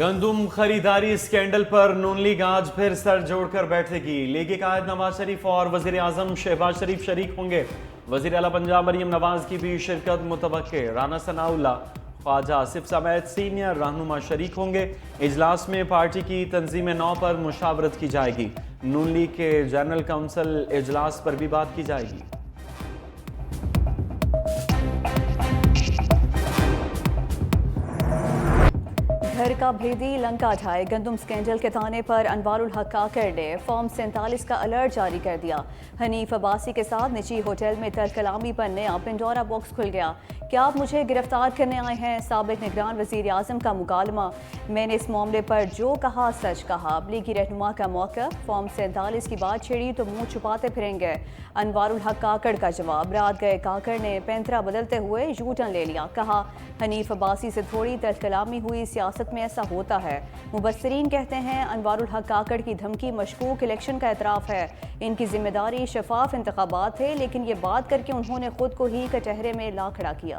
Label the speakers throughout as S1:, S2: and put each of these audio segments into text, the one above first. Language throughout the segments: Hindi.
S1: गंदुम खरीदारी स्कैंडल पर नून लीग आज फिर सर जोड़कर बैठेगी। लीगी कायद नवाज शरीफ और वजीर आजम शहबाज शरीफ शरीक होंगे। वजीर आला पंजाब मरियम नवाज की भी शिरकत मुतवक्के। राना सनाउल्लाह, ख्वाजा आसिफ समेत सीनियर रहनुमा शरीक होंगे। इजलास में पार्टी की तंजीम नौ पर मुशावरत की जाएगी। नून लीग के जनरल काउंसिल इजलास पर भी बात की जाएगी।
S2: घर का भेदी लंका ढाए। गंदुम स्कैंडल के ताने पर अनवारुल हक काकड़ ने फॉर्म 47 का अलर्ट जारी कर दिया। हनीफ अब्बासी के साथ निजी होटल में तरकलामी पर नया पिंडोरा बॉक्स खुल गया। क्या आप मुझे गिरफ्तार करने आए हैं? साबिक निगरान वजीर आजम का मुकालमा। मैंने इस मामले पर जो कहा सच कहा। लीगी रहनुमा का मौक़िफ़, फॉर्म 47 की बात छेड़ी तो मुंह छुपाते फिरेंगे। अनवारुल हक काकड़ का जवाब। रात गए काकड़ ने पैंतरा बदलते हुए यू टर्न ले लिया। कहा, हनीफ अब्बासी से थोड़ी तरकलामी हुई, सियासत में ऐसा होता है। मुबस्सिरीन कहते हैं अनवारुल हक काकड़ की धमकी मशकूक इलेक्शन का एतराफ़ है। इनकी जिम्मेदारी शफाफ इंतखाबात थे, लेकिन ये बात करके उन्होंने खुद को ही कचहरे में ला खड़ा किया।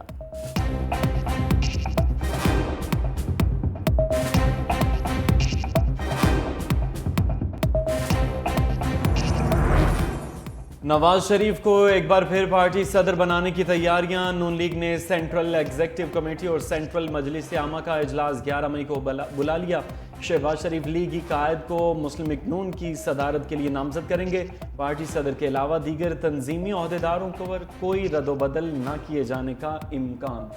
S1: नवाज शरीफ को एक बार फिर पार्टी सदर बनाने की तैयारियां। नून लीग ने सेंट्रल एग्जीक्यूटिव कमेटी और सेंट्रल मजलिस आमा का इजलास 11 मई को बुला लिया। शहबाज शरीफ लीगी कायद को मुस्लिम लीग नून की सदारत के लिए नामजद करेंगे। पार्टी सदर के अलावा दीगर तंजीमी ओहदेदारों पर कोई रद्दोबदल न किए जाने का इम्कान।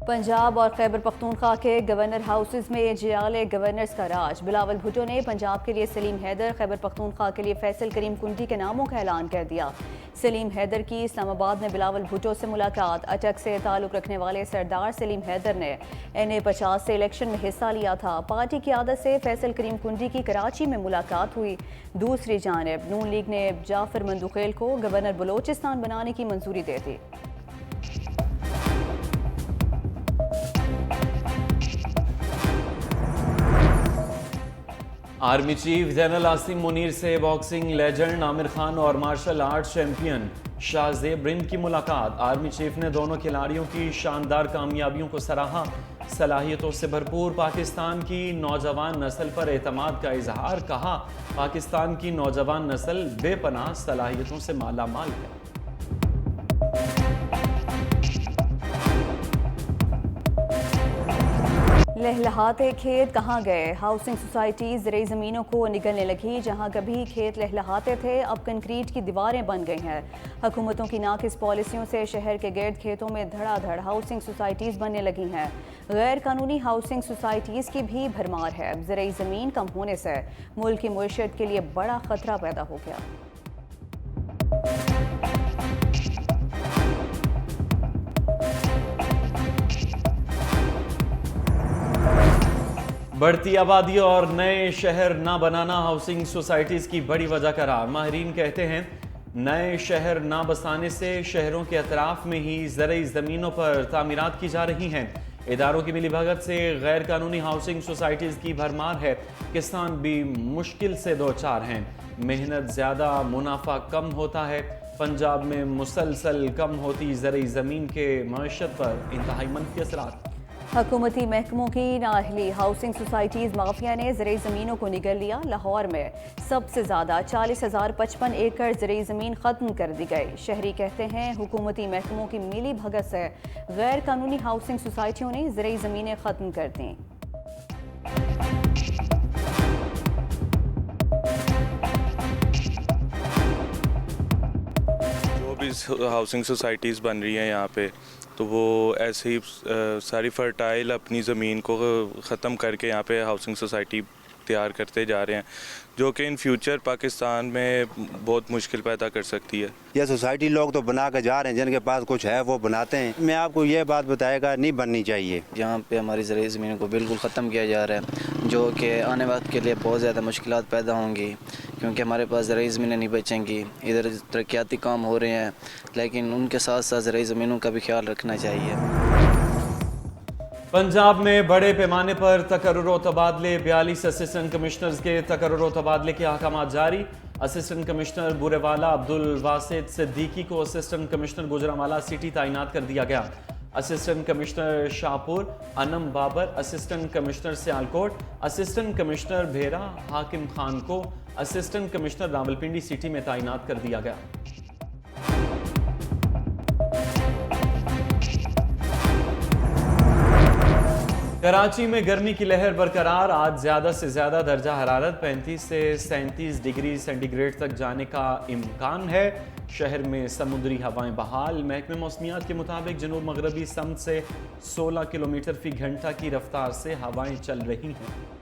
S2: पंजाब और खैबर पख्तूनख्वा के गवर्नर हाउसेज में जियाले गवर्नर्स का राज। बिलावल भुट्टो ने पंजाब के लिए सलीम हैदर, खैबर पख्तूनख्वा के लिए फैसल करीम कुंडी के नामों का ऐलान कर दिया। सलीम हैदर की इस्लामाबाद में बिलावल भुट्टो से मुलाकात। अटक से ताल्लुक रखने वाले सरदार सलीम हैदर ने NA-50 से इलेक्शन में हिस्सा लिया था। पार्टी की आदत से फैसल करीम कुंडी की कराची में मुलाकात हुई। दूसरी जानिब नून लीग ने जाफर मंदुखेल को गवर्नर बलोचिस्तान बनाने की मंजूरी दे दी।
S1: Army chief general Asim Munir से बॉक्सिंग लेजेंड आमिर खान और martial arts champion Shahzeb Rind की मुलाकात। आर्मी चीफ ने दोनों खिलाड़ियों की शानदार कामयाबियों को सराहा। सलाहियतों से भरपूर पाकिस्तान की नौजवान नस्ल पर एतमाद का इजहार। कहा, पाकिस्तान की नौजवान नस्ल बेपनाह सलाहियतों से माला माल है।
S2: लहलहाते खेत कहाँ गए? हाउसिंग सोसाइटीज ज़रूरी ज़मीनों को निगलने लगी। जहाँ कभी खेत लहलहाते थे, अब कंक्रीट की दीवारें बन गई हैं। हुकूमतों की नाकिस पॉलिसियों से शहर के गिर्द खेतों में धड़ाधड़ हाउसिंग सोसाइटीज़ बनने लगी हैं। गैर कानूनी हाउसिंग सोसाइटीज़ की भी भरमार है। ज़रूरी ज़मीन कम होने से मुल्क की मुईशत के लिए बड़ा खतरा पैदा हो गया।
S1: बढ़ती आबादी और नए शहर न बनाना हाउसिंग सोसाइटीज़ की बड़ी वजह करार। माहिरीन कहते हैं नए शहर न बसाने से शहरों के अतराफ में ही ज़रूरी ज़मीनों पर तामीरात की जा रही हैं। इदारों की मिलीभगत से गैर कानूनी हाउसिंग सोसाइटीज़ की भरमार है। किसान भी मुश्किल से दो चार हैं। मेहनत ज़्यादा, मुनाफा कम होता है। पंजाब में मुसलसल कम होती ज़रूरी ज़मीन के मईशत पर इंतहाई मनफी असरात।
S2: हुकूमती महकमों की नाअहली। हाउसिंग सोसाइटीज़ माफिया ने ज़रूरी ज़मीनों को निगल लिया। लाहौर में सबसे ज़्यादा 40,055 एकड़ ज़रूरी ज़मीन ख़त्म कर दी गई। शहरी कहते हैं हुकूमती महकमों की मिली भगत से गैर कानूनी हाउसिंग सोसाइटियों ने ज़रूरी ज़मीनें ख़त्म कर दी।
S3: जो भी हाउसिंग सोसाइटीज़ बन रही हैं यहाँ पे, तो वो ऐसे ही सारी फर्टाइल अपनी ज़मीन को ख़त्म करके यहाँ पे हाउसिंग सोसाइटी तैयार करते जा रहे हैं, जो कि इन फ्यूचर पाकिस्तान में बहुत मुश्किल पैदा कर सकती है।
S4: ये सोसाइटी लोग तो बना के जा रहे हैं, जिनके पास कुछ है वो बनाते हैं। मैं आपको ये बात बताएगा, नहीं बननी चाहिए।
S5: यहाँ पे हमारी ज़रूरी ज़मीनों को बिल्कुल ख़त्म किया जा रहा है, जो कि आने वक्त के लिए बहुत ज़्यादा मुश्किलात पैदा होंगी, क्योंकि हमारे पास ज़रूरी ज़मीनें नहीं बचेंगी। इधर तरक्याती काम हो रहे हैं, लेकिन उनके साथ साथ ज़रूरी ज़मीनों का भी ख्याल रखना चाहिए।
S1: पंजाब में बड़े पैमाने पर तकर्रुर तबादले। 42 असिस्टेंट कमिश्नर्स के तकर्रुर तबादले के अहकाम जारी। असिस्टेंट कमिश्नर बुरेवाला अब्दुल वासित सिद्दीकी को असिस्टेंट कमिश्नर गुजरांवाला सिटी तैनात कर दिया गया। Assistant commissioner Shahpur Anam Babar, assistant commissioner Sialkot, assistant commissioner Bhera Hakim Khan को असिस्टेंट कमिश्नर रावलपिंडी सिटी में तैनात कर दिया गया। कराची में गर्मी की लहर बरकरार। आज ज्यादा से ज्यादा दर्जा हरारत 35 से 37 डिग्री सेंटीग्रेड तक जाने का इम्कान है। शहर में समुद्री हवाएं बहाल। महकमे मौसमियात के मुताबिक जनूब मगरबी समत से 16 किलोमीटर फी घंटा की रफ्तार से हवाएं चल रही हैं।